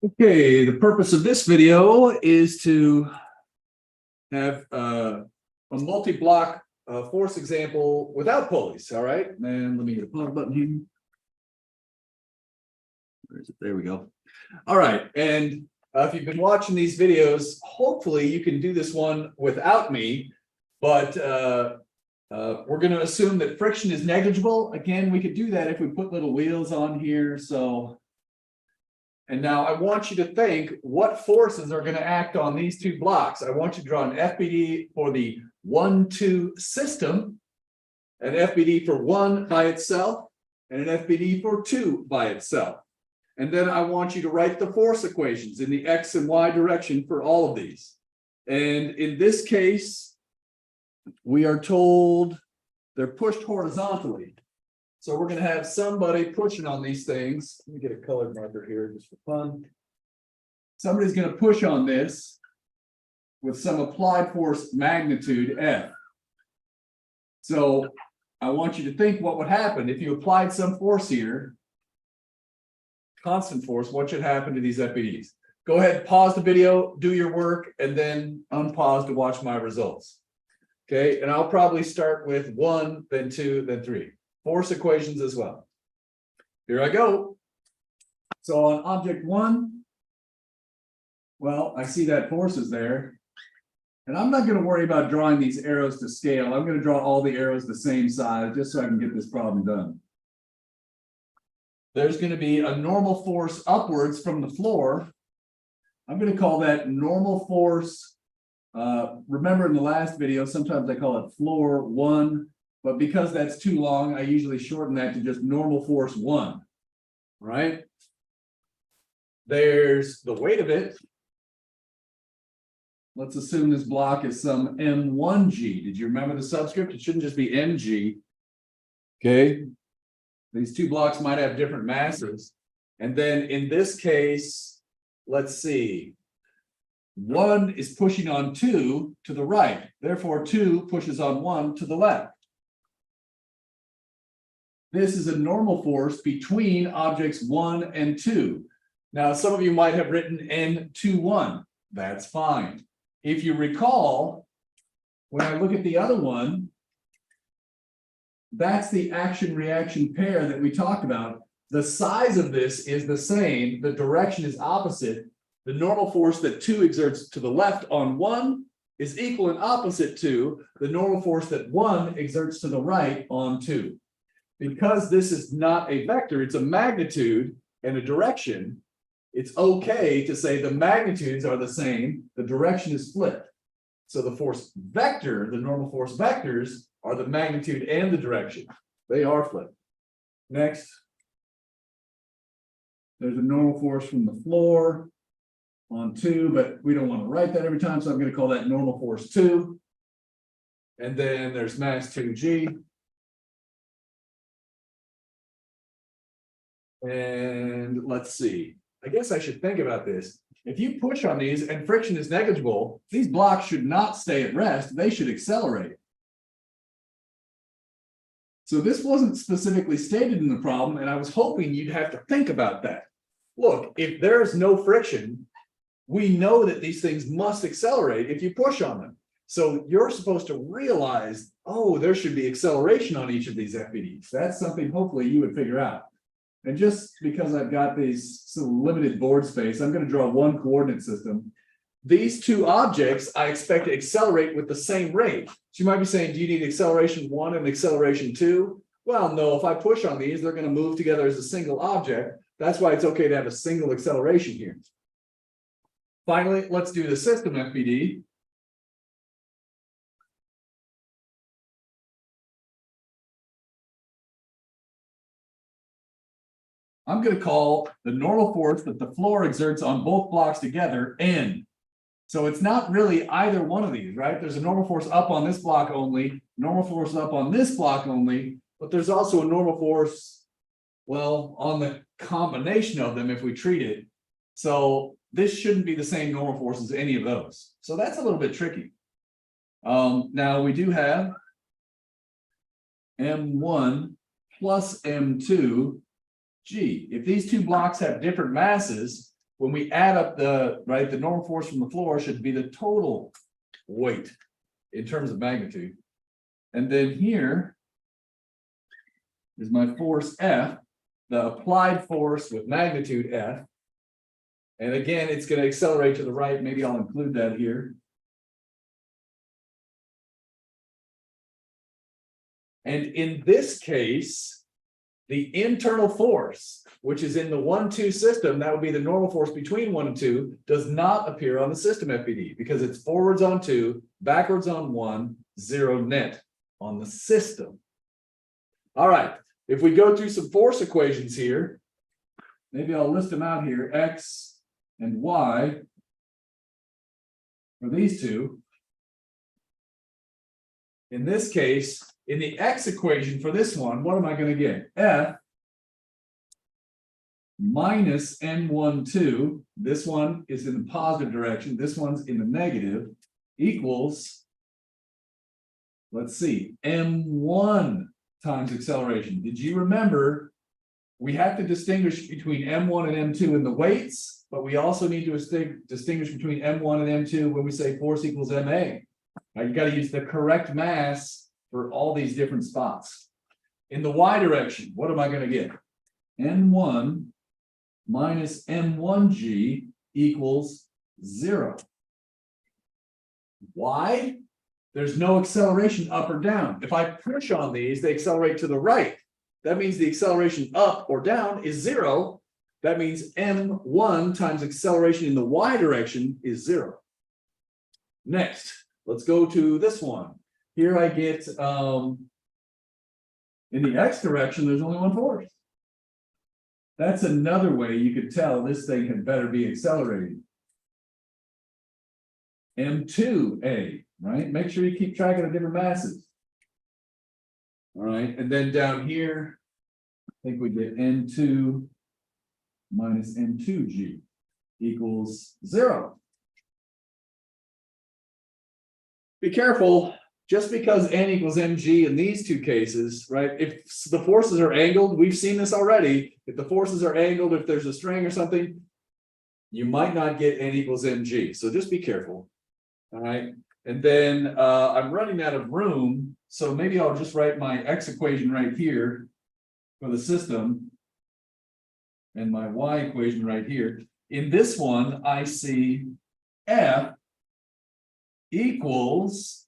Okay, the purpose of this video is to have a multi-block force example without pulleys. All right, and let me hit a pause button here. Where is it? There we go. All right, and if you've been watching these videos, hopefully you can do this one without me, but we're going to assume that friction is negligible. Again, we could do that if we put little wheels on here. And now I want you to think what forces are going to act on these two blocks. I want you to draw an FBD for the 1-2 system, an FBD for 1 by itself, and an FBD for 2 by itself. And then I want you to write the force equations in the X and Y direction for all of these. And in this case, we are told they're pushed horizontally. So we're going to have somebody pushing on these things. Let me get a colored marker here just for fun. Somebody's going to push on this with some applied force magnitude F. So I want you to think what would happen if you applied some force here, constant force, what should happen to these FBDs? Go ahead, pause the video, do your work, and then unpause to watch my results. Okay, and I'll probably start with 1, then 2, then 3. Force equations as well. Here I go. So on object 1, well, I see that force is there. And I'm not going to worry about drawing these arrows to scale. I'm going to draw all the arrows the same size just so I can get this problem done. There's going to be a normal force upwards from the floor. I'm going to call that normal force. Remember in the last video, sometimes I call it floor 1. But because that's too long, I usually shorten that to just normal force 1, right? There's the weight of it. Let's assume this block is some M1G. Did you remember the subscript? It shouldn't just be mg. Okay. These two blocks might have different masses. And then in this case, let's see. 1 is pushing on 2 to the right. Therefore, 2 pushes on 1 to the left. This is a normal force between objects 1 and 2. Now, some of you might have written N21. That's fine. If you recall, when I look at the other one, that's the action-reaction pair that we talked about. The size of this is the same. The direction is opposite. The normal force that 2 exerts to the left on 1 is equal and opposite to the normal force that 1 exerts to the right on 2. Because this is not a vector, it's a magnitude and a direction, it's okay to say the magnitudes are the same, the direction is flipped. So the force vector, the normal force vectors, are the magnitude and the direction. They are flipped. Next. There's a normal force from the floor on 2, but we don't want to write that every time, so I'm going to call that normal force 2. And then there's mass 2g. And let's see, I guess I should think about this. If you push on these and friction is negligible, these blocks should not stay at rest, they should accelerate. So this wasn't specifically stated in the problem, and I was hoping you'd have to think about that. Look, if there's no friction, we know that these things must accelerate if you push on them. So you're supposed to realize, oh, there should be acceleration on each of these FBDs. That's something hopefully you would figure out. And just because I've got these limited board space, I'm going to draw one coordinate system. These two objects, I expect to accelerate with the same rate. So you might be saying, do you need acceleration 1 and acceleration 2? Well, no, if I push on these, they're going to move together as a single object. That's why it's okay to have a single acceleration here. Finally, let's do the system FBD. I'm going to call the normal force that the floor exerts on both blocks together N. So it's not really either one of these, right? There's a normal force up on this block only, normal force up on this block only, but there's also a normal force, well, on the combination of them if we treat it. So this shouldn't be the same normal force as any of those. So that's a little bit tricky. Now we do have M1 plus M2 G. If these two blocks have different masses, when we add up the normal force from the floor should be the total weight in terms of magnitude. And then here is my force F, the applied force with magnitude F. And again, it's going to accelerate to the right. Maybe I'll include that here. And in this case, the internal force, which is in the 1-2 system, that would be the normal force between 1 and 2, does not appear on the system FBD because it's forwards on 2, backwards on 1, 0 net on the system. All right, if we go through some force equations here, maybe I'll list them out here, X and Y for these two. In this case, in the X equation for this one, what am I going to get? F minus M12, this one is in the positive direction, this one's in the negative, equals, let's see, M1 times acceleration. Did you remember we have to distinguish between M1 and M2 in the weights, but we also need to distinguish between M1 and M2 when we say force equals MA. Now, you got to use the correct mass for all these different spots. In the Y direction, what am I going to get? M1 minus M1G equals 0. Why? There's no acceleration up or down. If I push on these, they accelerate to the right. That means the acceleration up or down is 0. That means M1 times acceleration in the Y direction is 0. Next, let's go to this one. Here I get, in the X direction, there's only one force. That's another way you could tell this thing had better be accelerating. M2A, right? Make sure you keep track of the different masses. All right, and then down here, I think we get N2 minus N2G equals 0. Be careful, just because N equals mg in these two cases, right? If the forces are angled, we've seen this already. If the forces are angled, if there's a string or something, you might not get N equals mg. So just be careful. All right. And then I'm running out of room. So maybe I'll just write my X equation right here for the system. And my Y equation right here. In this one, I see F equals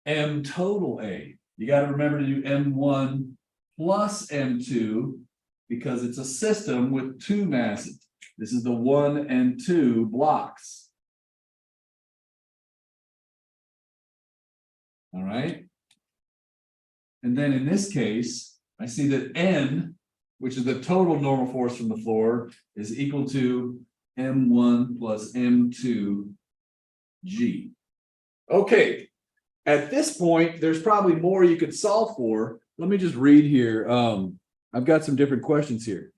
M total A. You got to remember to do M1 plus M2 because it's a system with two masses. This is the 1 and 2 blocks. All right. And then in this case, I see that N, which is the total normal force from the floor, is equal to M1 plus M2 G. Okay. At this point, there's probably more you could solve for. Let me just read here. I've got some different questions here.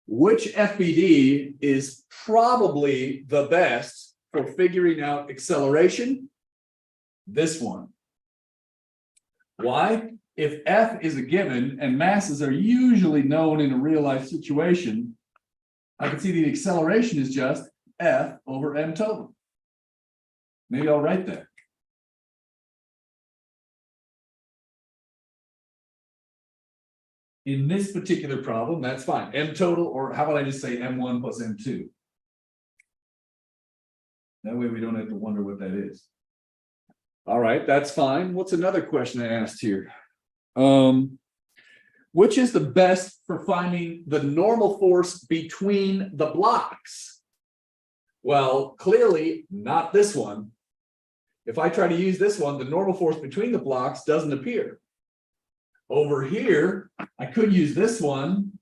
Which FBD is probably the best for figuring out acceleration? This one. Why? If F is a given and masses are usually known in a real life situation, I can see the acceleration is just F over M total. Maybe I'll write that. In this particular problem, that's fine. M total, or how about I just say M1 plus M2? That way we don't have to wonder what that is. All right, that's fine. What's another question I asked here? Which is the best for finding the normal force between the blocks? Well, clearly not this one. If I try to use this one, the normal force between the blocks doesn't appear. Over here, I could use this one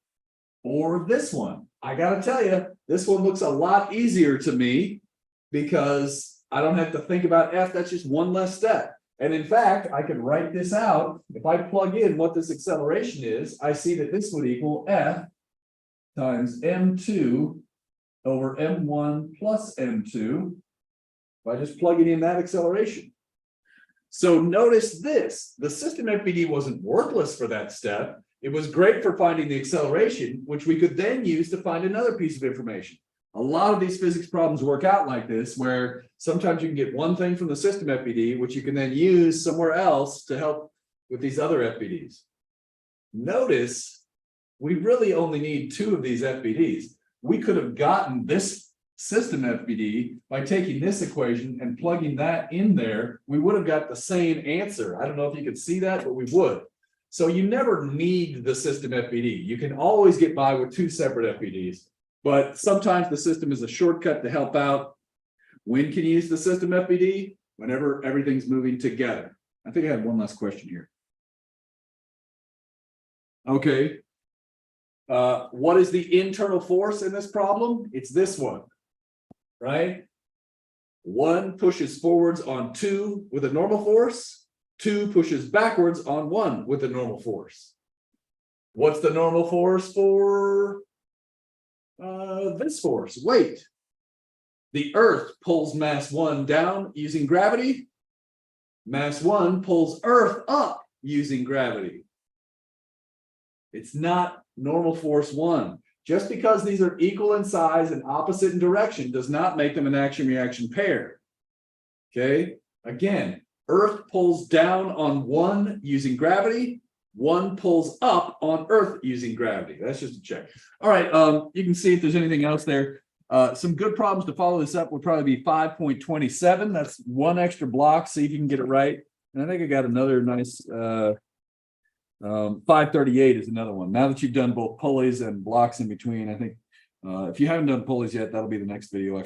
or this one. I got to tell you, this one looks a lot easier to me because I don't have to think about F. That's just one less step. And in fact, I could write this out. If I plug in what this acceleration is, I see that this would equal F times M2 over M1 plus M2 by just plugging in that acceleration. So notice this, the system FBD wasn't worthless for that step. It was great for finding the acceleration, which we could then use to find another piece of information. A lot of these physics problems work out like this, where sometimes you can get one thing from the system FPD, which you can then use somewhere else to help with these other FPDs. Notice we really only need 2 of these FPDs. We could have gotten this system FPD by taking this equation and plugging that in there. We would have got the same answer. I don't know if you could see that, but we would. So you never need the system FPD. You can always get by with 2 separate FPDs, but sometimes the system is a shortcut to help out. When can you use the system FPD? Whenever everything's moving together. I think I have one last question here. Okay. What is the internal force in this problem? It's this one, right? 1 pushes forwards on 2 with a normal force. 2 pushes backwards on 1 with a normal force. What's the normal force for this force? Weight. The Earth pulls mass 1 down using gravity. Mass 1 pulls Earth up using gravity. It's not normal force 1. Just because these are equal in size and opposite in direction does not make them an action-reaction pair. Okay, again, Earth pulls down on 1 using gravity. 1 pulls up on Earth using gravity. That's just a check. All right, you can see if there's anything else there. Some good problems to follow this up would probably be 5.27. That's 1 extra block. See if you can get it right. And I think I got another nice 538 is another one. Now that you've done both pulleys and blocks in between, I think if you haven't done pulleys yet, that'll be the next video.